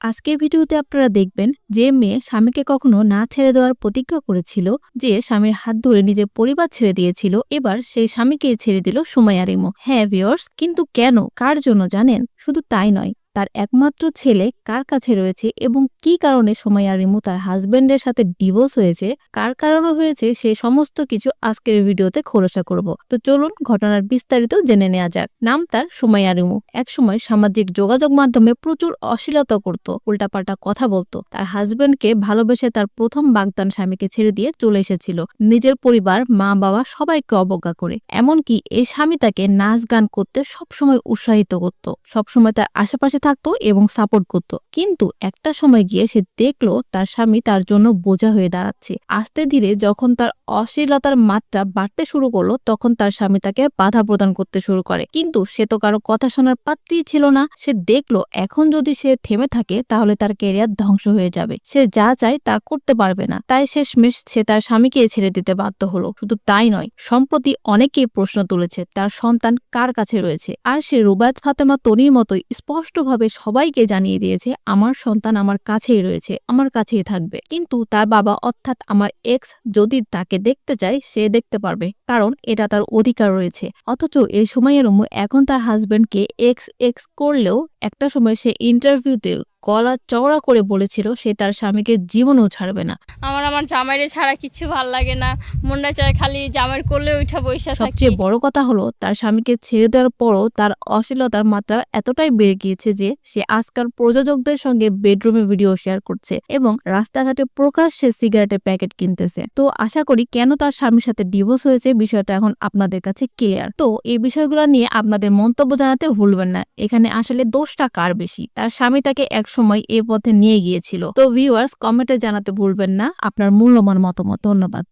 আজকের ভিডিওতে আপনারা দেখবেন যে মেয়ে স্বামীকে কখনো না ছেড়ে দেওয়ার প্রতিজ্ঞা করেছিল, যে স্বামীর হাত ধরে নিজের পরিবার ছেড়ে দিয়েছিল, এবার সেই স্বামীকে ছেড়ে দিল সুমাইয়া রিমু। হ্যাঁ ভিউয়ার্স, কিন্তু কেন, কার জন্য জানেন? শুধু তাই নয়, তার একমাত্র ছেলে কার কাছে রয়েছে এবং কি কারণে সুমাইয়া রিমু তার হাজবেন্ডের সাথে ডিভোর্স হয়েছে, কার কারণে হয়েছে, সেই সমস্ত কিছু আজকের ভিডিওতে খোলাসা করব। তো চলুন ঘটনার বিস্তারিত জেনে নেওয়া যাক। নাম তার সুমাইয়া রিমু। একসময় সামাজিক যোগাযোগ মাধ্যমে প্রচুর অশ্লীলতা করত, উল্টাপাল্টা কথা বলতো। তার হাজবেন্ডকে ভালোবেসে তার প্রথম বাগদান স্বামীকে ছেড়ে দিয়ে চলে এসেছিল, নিজের পরিবার, মা বাবা সবাইকে অবজ্ঞা করে। এমনকি এই স্বামী তাকে নাচ গান করতে সবসময় উৎসাহিত করত, সবসময় তার আশেপাশে থাকতো এবং সাপোর্ট করত। কিন্তু একটা সময় গিয়ে সে দেখলো তার স্বামী তার জন্য বোঝা হয়ে দাঁড়াচ্ছে। আস্তে ধীরে যখন তার অশ্লীলতার মাত্রা বাড়তে শুরু করলো, তখন তার স্বামী তাকে বাধা প্রদান করতে শুরু করে। কিন্তু সে তো কারো কথা শোনার পাত্রই ছিল না। সে দেখলো এখন যদি সে থেমে থাকে তাহলে তার ক্যারিয়ার ধ্বংস হয়ে যাবে, সে যা চায় তা করতে পারবে না। তাই শেষমেশ সে তার স্বামীকে ছেড়ে দিতে বাধ্য হলো। শুধু তাই নয়, সম্প্রতি অনেকেই প্রশ্ন তুলেছে তার সন্তান কার কাছে রয়েছে। আর সে রুবায়েত ফাতেমা তনির মতোই স্পষ্টভাবে সবাইকে জানিয়ে দিয়েছে, আমার সন্তান আমার কাছেই রয়েছে, আমার কাছেই থাকবে। কিন্তু তার বাবা অর্থাৎ আমার এক্স যদি তাকে দেখতে চায় সে দেখতে পারবে, কারণ এটা তার অধিকার রয়েছে। অথচ এই সময়ের রুমু এখন তার হাজবেন্ডকে এক্স এক্স করলেও একটা সময় সে ইন্টারভিউতে গলা চওড়া করে বলেছিল সে তার স্বামীকে জীবনেও ছাড়বে না। আমার জামাইরে ছাড়া কিছু ভাল লাগে না, মনটা চায় খালি জামাইয়ের করলে ওইটা বৈশা থাকি। সবচেয়ে বড় কথা হলো তার স্বামীকে ছেড়ে দেওয়ার পরও তার অশ্লীলতার মাত্রা এতটাই বেড়ে গিয়েছে যে সে আজকাল প্রযোজকদের সঙ্গে বেডরুমে ভিডিও শেয়ার করছে এবং রাস্তাঘাটে প্রকাশ্যে সিগারেটের প্যাকেট কিনতেছে। তো আশা করি কেন তার স্বামীর সাথে ডিভোর্স হয়েছে বিষয়টা এখন আপনাদের কাছে ক্লিয়ার। তো এই বিষয়গুলো নিয়ে আপনাদের মন্তব্য জানাতে ভুলবেন না। এখানে আসলে দোষটা কার বেশি? তার স্বামী তাকে একসময় এ পথে নিয়ে গিয়েছিল। তো ভিউয়ার্স, কমেন্টে জানাতে ভুলবেন না আপনার মূল্যবান মতামত। ধন্যবাদ।